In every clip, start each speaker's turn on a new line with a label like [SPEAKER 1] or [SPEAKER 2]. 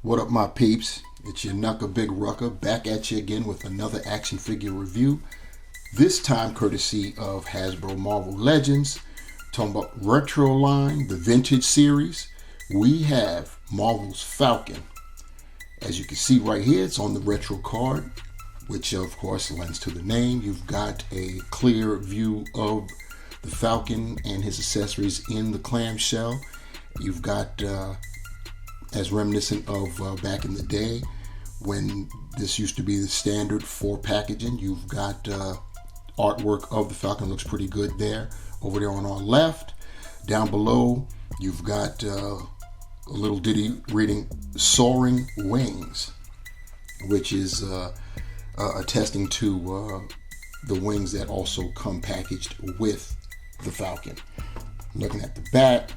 [SPEAKER 1] What up, my peeps? It's your Knucka Big Rucker back at you again with another action figure review. This time courtesy of Hasbro Marvel Legends. Talking about Retro line, the vintage series. We have Marvel's Falcon. As you can see right here, it's on the retro card, which of course lends to the name. You've got a clear view of the Falcon and his accessories in the clamshell. You've got as reminiscent of back in the day when this used to be the standard for packaging. You've got artwork of the Falcon, looks pretty good there. Over there on our left, down below, you've got a little ditty reading "Soaring Wings," which is attesting to the wings that also come packaged with the Falcon. Looking at the back,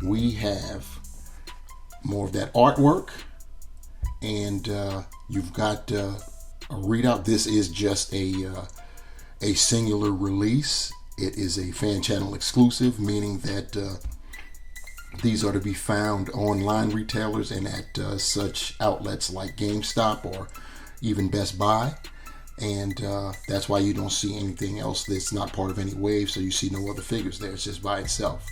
[SPEAKER 1] we have more of that artwork, and you've got a readout. This is just a singular release. It is a fan channel exclusive, meaning that these are to be found online retailers and at such outlets like GameStop or even Best Buy. And that's why you don't see anything else that's not part of any wave, so you see no other figures there. It's just by itself.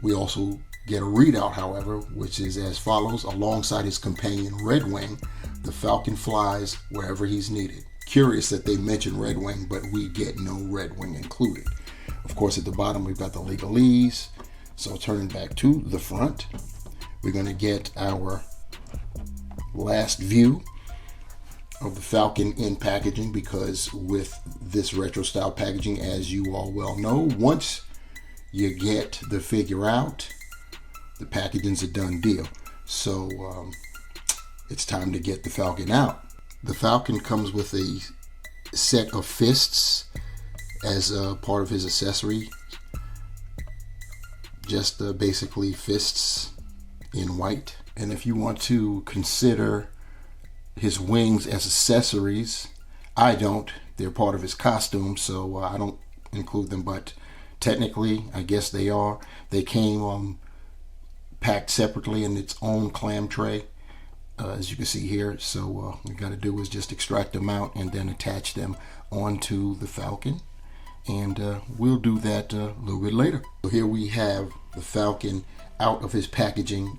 [SPEAKER 1] We also get a readout, however, which is as follows. Alongside his companion Red Wing, the Falcon flies wherever he's needed. Curious that they mention Red Wing, but we get no Red Wing included. Of course, at the bottom, we've got the legalese. So turning back to the front, we're going to get our last view of the Falcon in packaging, because with this retro style packaging, as you all well know, once you get the figure out, the packaging's a done deal. So it's time to get the Falcon out. The Falcon comes with a set of fists as part of his accessory. Just basically fists in white. And if you want to consider his wings as accessories, I don't. They're part of his costume, so I don't include them, but technically I guess they are. They came packed separately in its own clam tray, as you can see here. So what we got to do is just extract them out and then attach them onto the Falcon, and we'll do that a little bit later. So here we have the Falcon out of his packaging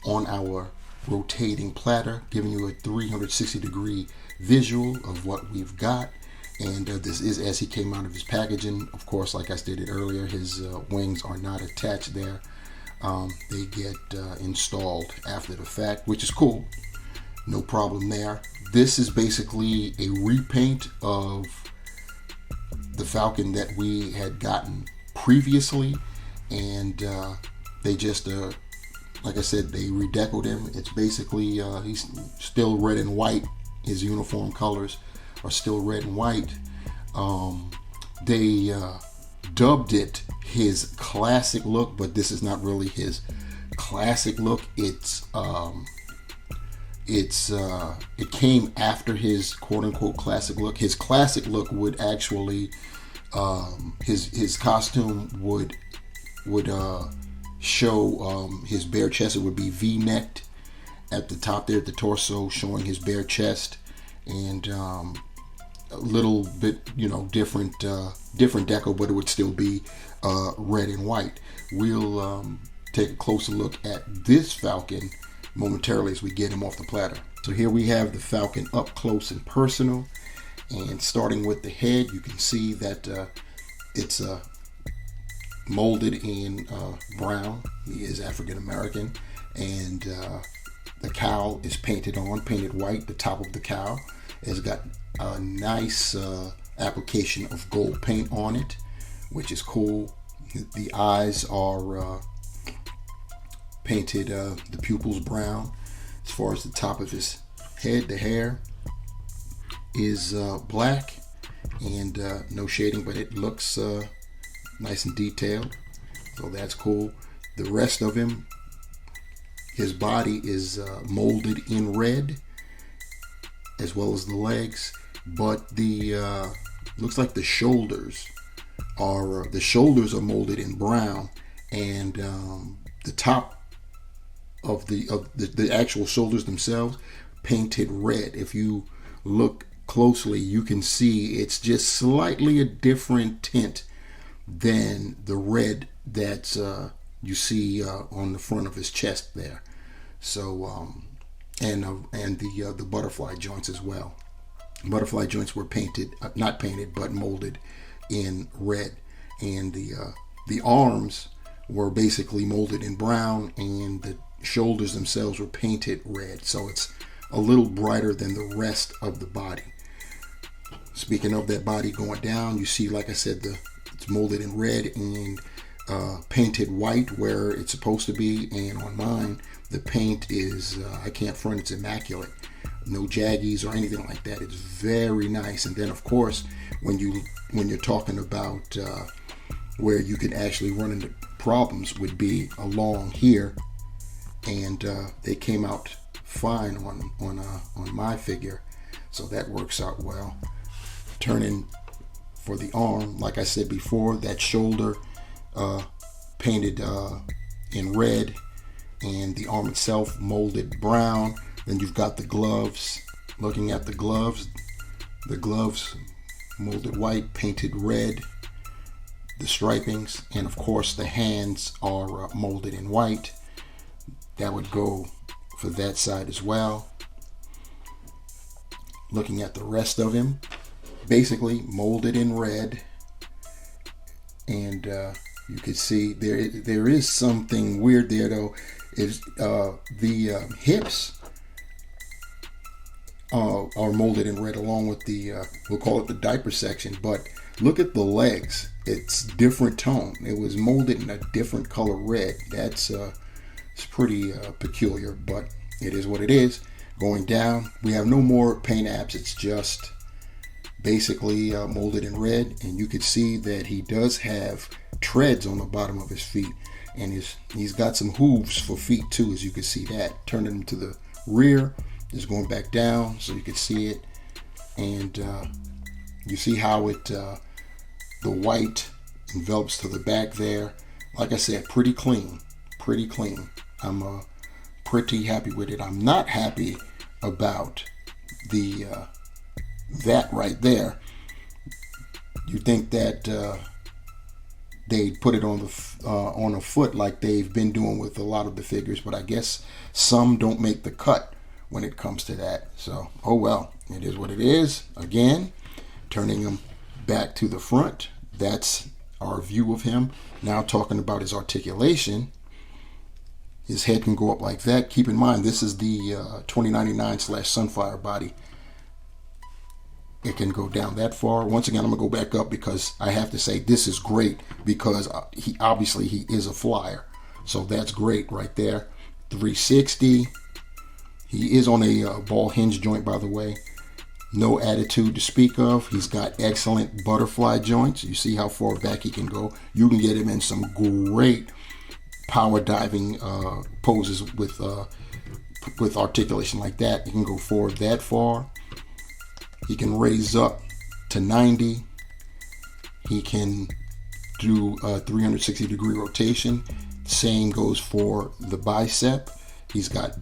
[SPEAKER 1] on our rotating platter, giving you a 360-degree visual of what we've got. And this is as he came out of his packaging. Of course, like I stated earlier, his wings are not attached there. They get installed after the fact, which is cool. No problem there. This is basically a repaint of the Falcon that we had gotten previously, and they just like I said, they redecoed him. It's basically he's still red and white. His uniform colors are still red and white. They dubbed it his classic look, but this is not really his classic look. It came after his quote-unquote classic look. His classic look would actually his costume would show his bare chest. It would be V-necked at the top there at the torso, showing his bare chest, and a little bit, different deco, but it would still be red and white. We'll take a closer look at this Falcon momentarily as we get him off the platter. So here we have the Falcon up close and personal, and starting with the head, you can see that it's molded in brown. He is African American, and the cowl is painted white. The top of the cowl has got a nice application of gold paint on it, which is cool. The eyes are painted, the pupils brown. As far as the top of his head, the hair is black and no shading, but it looks nice and detailed, so that's cool. The rest of him, his body is molded in red, as well as the legs, but the looks like the shoulders are molded in brown, and the top the actual shoulders themselves painted red. If you look closely, you can see it's just slightly a different tint than the red that you see on the front of his chest there. So and the butterfly joints as well. Butterfly joints were painted, not painted, but molded in red, and the arms were basically molded in brown, and the shoulders themselves were painted red. So it's a little brighter than the rest of the body. Speaking of that body going down, you see, like I said, it's molded in red and painted white where it's supposed to be. And on mine, the paint is, I can't front, it's immaculate. No jaggies or anything like that. It's very nice. And then, of course, when you're talking about where you can actually run into problems would be along here, and they came out fine on my figure, so that works out well. Turning for the arm, like I said before, that shoulder painted in red, and the arm itself molded brown. Then you've got the gloves. Looking at the gloves molded white, painted red, the stripings, and of course the hands are molded in white. That would go for that side as well. Looking at the rest of him, basically molded in red, and you can see there is something weird there though. Is the hips are molded in red along with the we'll call it the diaper section, but look at the legs. It's different tone. It was molded in a different color red. That's it's pretty peculiar, but it is what it is. Going down, we have no more paint apps. It's just basically molded in red, and you can see that he does have treads on the bottom of his feet, and he's got some hooves for feet too, as you can see that. Turning him to the rear, just going back down so you can see it, and you see how it the white envelops to the back there. Like I said, pretty clean. I'm pretty happy with it. I'm not happy about the that right there. You think that they put it on a foot like they've been doing with a lot of the figures, but I guess some don't make the cut when it comes to that. So, oh well, it is what it is. Again, turning him back to the front, that's our view of him. Now talking about his articulation, his head can go up like that. Keep in mind, this is the 2099/Sunfire body. It can go down that far. Once again, I'm gonna go back up because I have to say this is great, because he is a flyer, so that's great right there. 360. He is on a ball hinge joint, by the way. No attitude to speak of. He's got excellent butterfly joints. You see how far back he can go. You can get him in some great power diving poses with articulation like that. He can go forward that far. He can raise up to 90. He can do a 360-degree rotation. Same goes for the bicep. He's got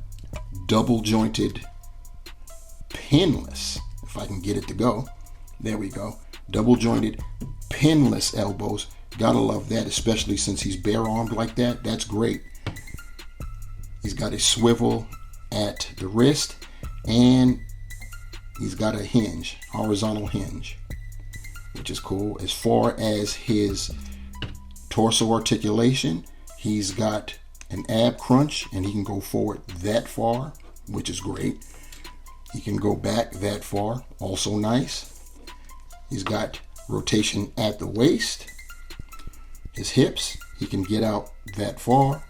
[SPEAKER 1] double jointed pinless, if I can get it to go. There we go. Double jointed pinless elbows. Gotta love that, especially since he's bare armed like that. That's great. He's got a swivel at the wrist, and he's got a hinge, horizontal hinge, which is cool. As far as his torso articulation, he's got an ab crunch, and he can go forward that far, which is great. He can go back that far, also nice. He's got rotation at the waist. His hips, he can get out that far.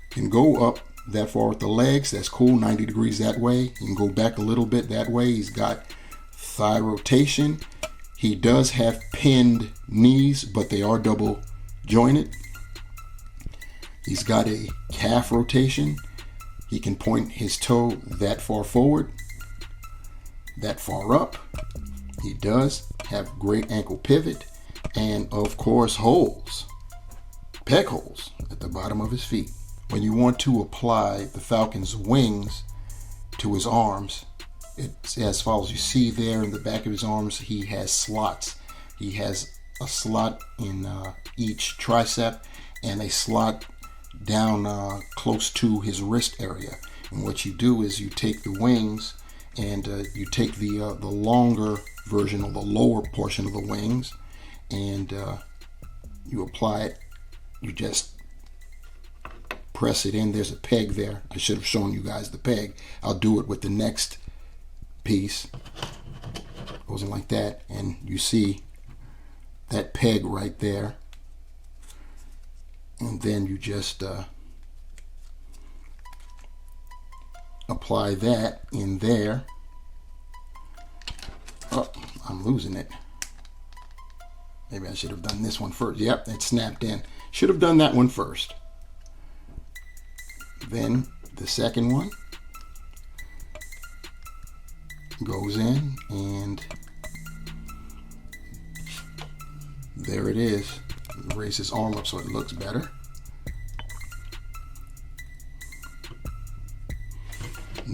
[SPEAKER 1] Can go up that far with the legs, that's cool, 90 degrees that way. He can go back a little bit that way. He's got thigh rotation. He does have pinned knees, but they are double jointed. He's got a calf rotation. He can point his toe that far forward, that far up. He does have great ankle pivot, and of course holes, peg holes at the bottom of his feet. when you want to apply the Falcon's wings to his arms, it's as follows. You see there in the back of his arms, he has slots. He has a slot in each tricep and a slot down close to his wrist area. And what you do is you take the wings and you take the longer version or the lower portion of the wings, and you apply it. You just press it in. There's a peg there. I should have shown you guys the peg. I'll do it with the next piece. Goes in like that, and you see that peg right there. And then you just apply that in there. Oh, I'm losing it. Maybe I should have done this one first. Yep, it snapped in. Should have done that one first. Then the second one goes in, and there it is. Raise his arm up so it looks better.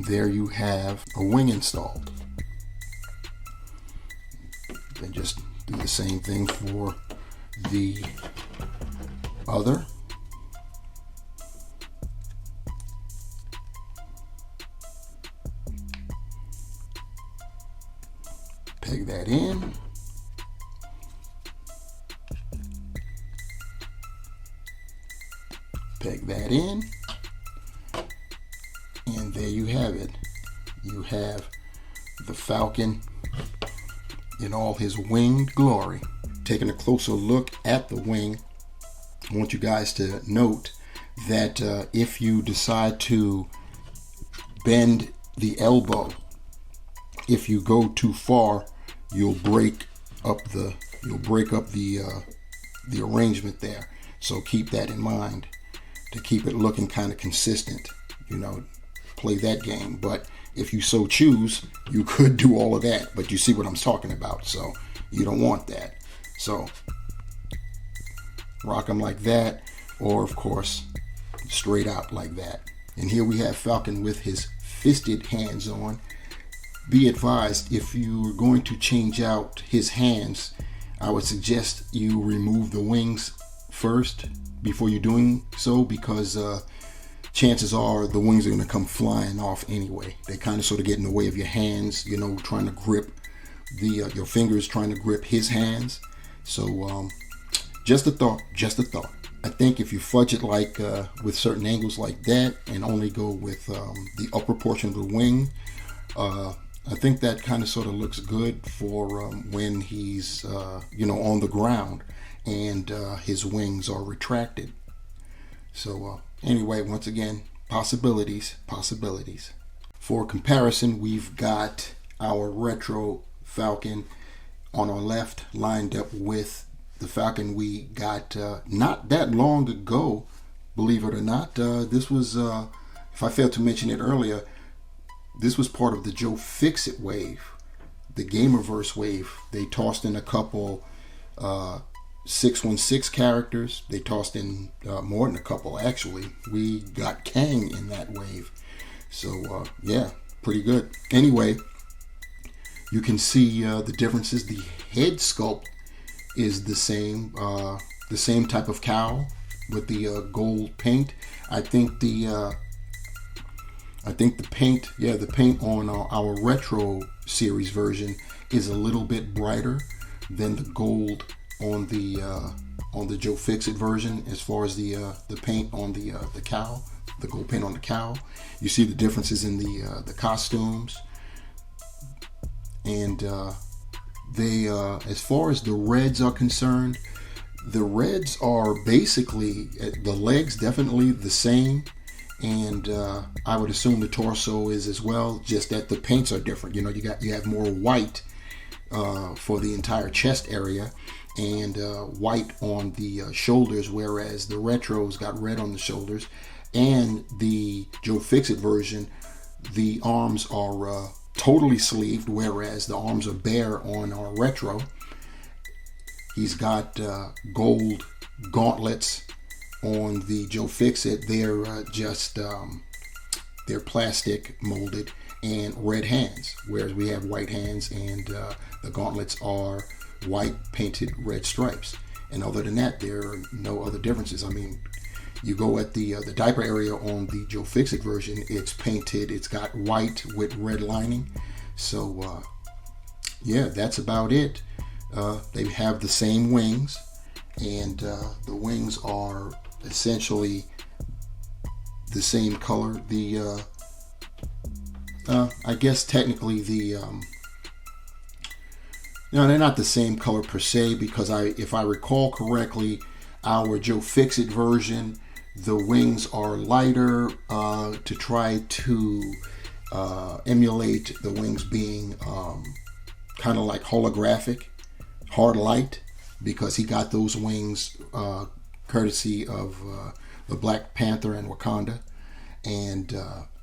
[SPEAKER 1] There you have a wing installed. Then just do the same thing for the other. Peg that in. Peg that in. And there you have it. You have the Falcon in all his winged glory. Taking a closer look at the wing, I want you guys to note that if you decide to bend the elbow, if you go too far, you'll break up the arrangement there. So keep that in mind to keep it looking kind of consistent. You know, play that game. But if you so choose, you could do all of that, but you see what I'm talking about. So you don't want that. So rock them like that, or of course straight out like that. And here we have Falcon with his fisted hands on. Be advised, if you are going to change out his hands, I would suggest you remove the wings first before you're doing so, because chances are the wings are going to come flying off anyway. They kind of sort of get in the way of your hands, you know, trying to grip your fingers, trying to grip his hands. So just a thought. I think if you fudge it like with certain angles like that, and only go with the upper portion of the wing, I think that kind of sort of looks good for when he's on the ground and his wings are retracted. So anyway, once again, possibilities. For comparison, we've got our retro Falcon on our left lined up with the Falcon we got not that long ago, believe it or not. This was, if I failed to mention it earlier, this was part of the Joe Fixit wave, the Gamerverse wave. They tossed in a couple 616 characters. They tossed in more than a couple, actually. We got Kang in that wave. So, yeah, pretty good. Anyway, you can see the differences. The head sculpt is the same type of cowl with the gold paint. I think the paint, the paint on our retro series version is a little bit brighter than the gold on the Joe Fixit version, as far as the paint on the cowl, the gold paint on the cowl. You see the differences in the costumes, and they as far as the reds are concerned, the reds are basically, the legs definitely the same. And I would assume the torso is as well, just that the paints are different. You know, you have more white for the entire chest area, and white on the shoulders, whereas the retros got red on the shoulders. And the Joe Fixit version, the arms are totally sleeved, whereas the arms are bare on our retro. He's got gold gauntlets on the Joe Fix-It, they're they're plastic molded and red hands, whereas we have white hands, and the gauntlets are white painted red stripes. And other than that, there are no other differences. I mean, you go at the diaper area on the Joe Fix-It version, it's painted, it's got white with red lining. So yeah, that's about it. They have the same wings, and the wings are essentially the same color. The I guess technically the no, they're not the same color per se, because if I recall correctly, our Joe Fix-It version, the wings are lighter to try to emulate the wings being kind of like holographic, hard light, because he got those wings courtesy of the Black Panther and Wakanda. And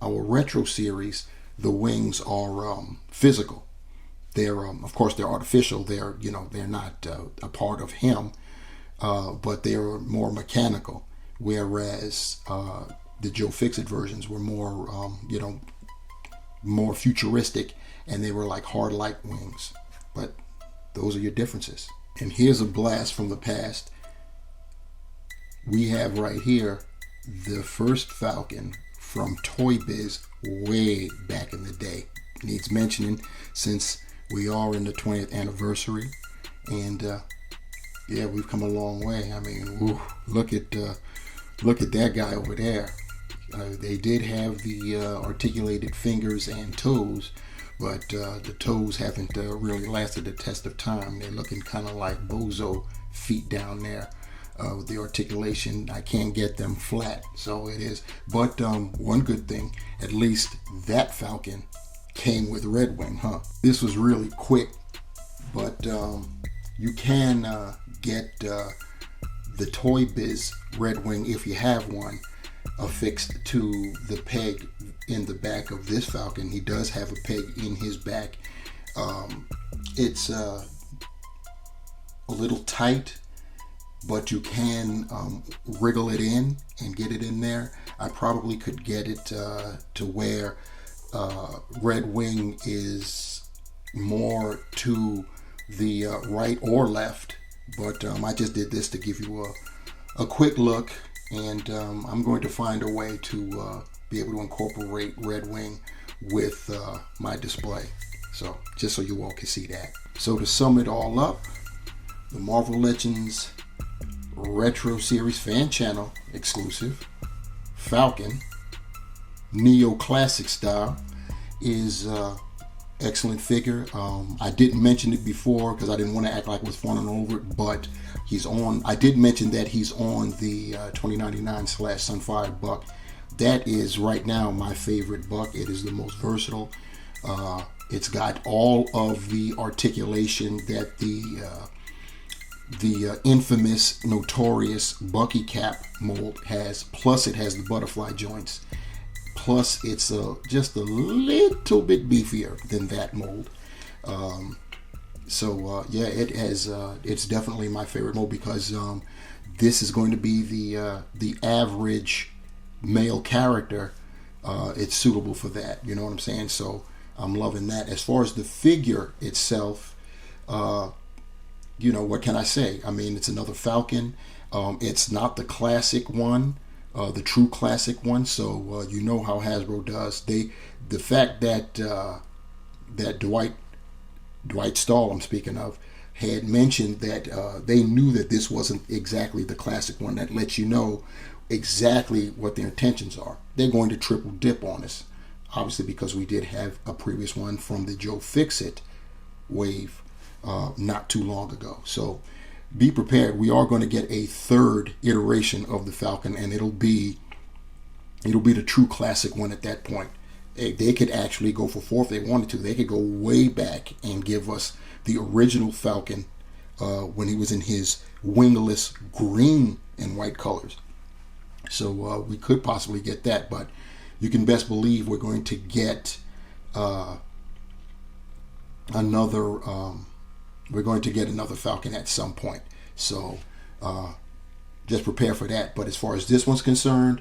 [SPEAKER 1] our retro series, the wings are physical. They're of course they're artificial. They're they're not a part of him, but they're more mechanical. Whereas the Joe Fix-It versions were more more futuristic, and they were like hard light wings. But those are your differences. And here's a blast from the past. We have right here the first Falcon from Toy Biz way back in the day. Needs mentioning since we are in the 20th anniversary, and yeah, we've come a long way. I mean, look at that guy over there. They did have the articulated fingers and toes, but the toes haven't really lasted the test of time. They're looking kind of like bozo feet down there. With the articulation, I can't get them flat, so it is. But one good thing, at least that Falcon came with Red Wing, huh? This was really quick, but you can get the Toy Biz Red Wing, if you have one, affixed to the peg in the back of this Falcon. He does have a peg in his back. It's a little tight, but you can wriggle it in and get it in there. I probably could get it to where Red Wing is more to the right or left, but I just did this to give you a quick look, and I'm going to find a way to be able to incorporate Red Wing with my display, so just so you all can see that. So to sum it all up, the Marvel Legends Retro Series Fan Channel exclusive Falcon Neo Classic style is excellent figure. I didn't mention it before because I didn't want to act like I was fawning over it, but he's on. I did mention that he's on the 2099/Sunfire buck. That is right now my favorite buck. It is the most versatile. It's got all of the articulation that the infamous, notorious Bucky Cap mold has. Plus, it has the butterfly joints. Plus, it's just a little bit beefier than that mold. Yeah, it has. It's definitely my favorite mold because this is going to be the average male character. It's suitable for that. You know what I'm saying? So I'm loving that. As far as the figure itself, what can I say? I mean, it's another Falcon. It's not the classic one, the true classic one. So you know how Hasbro does. The fact that that Dwight Stahl, I'm speaking of, had mentioned that they knew that this wasn't exactly the classic one. That lets you know exactly what their intentions are. They're going to triple dip on us, obviously, because we did have a previous one from the Joe Fix-It wave not too long ago. So be prepared. We are going to get a third iteration of the Falcon, and it'll be the true classic one at that point. They could actually go for four if they wanted to. They could go way back and give us the original Falcon when he was in his wingless green and white colors. So we could possibly get that, but you can best believe we're going to get another Falcon at some point. So just prepare for that. But as far as this one's concerned,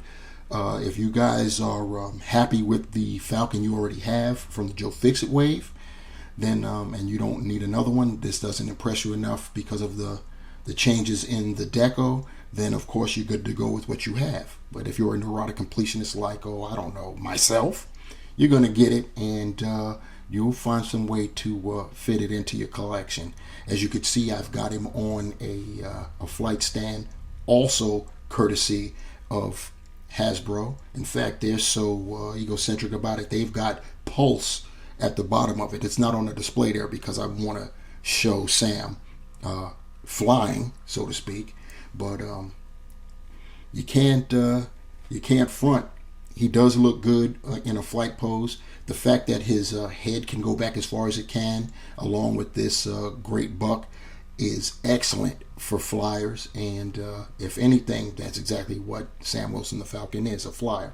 [SPEAKER 1] if you guys are happy with the Falcon you already have from the Joe Fixit wave, then and you don't need another one, this doesn't impress you enough because of the changes in the deco, then of course you're good to go with what you have. But if you're a neurotic completionist like, oh, I don't know, myself, you're going to get it, and you'll find some way to fit it into your collection. As you can see, I've got him on a flight stand, also courtesy of Hasbro. In fact, they're so egocentric about it, they've got pulse at the bottom of it. It's not on the display there because I want to show Sam flying, so to speak. But you can't front. He does look good in a flight pose. The fact that his head can go back as far as it can, along with this great buck, is excellent for flyers. And if anything, that's exactly what Sam Wilson the Falcon is, a flyer.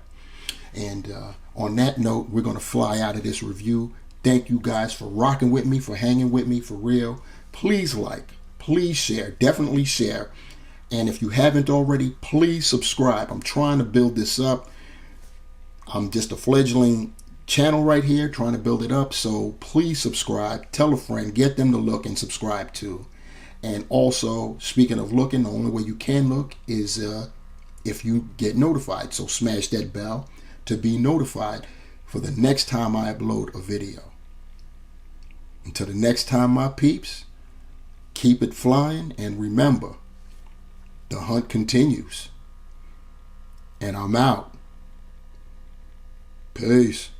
[SPEAKER 1] And on that note, we're going to fly out of this review. Thank you guys for rocking with me, for hanging with me, for real. Please like, please share, definitely share. And if you haven't already, please subscribe. I'm trying to build this up. I'm just a fledgling channel right here, trying to build it up. So please subscribe, tell a friend, get them to look and subscribe too. And also, speaking of looking, the only way you can look is if you get notified. So smash that bell to be notified for the next time I upload a video. Until the next time, my peeps, keep it flying, and remember, the hunt continues. And I'm out. Peace.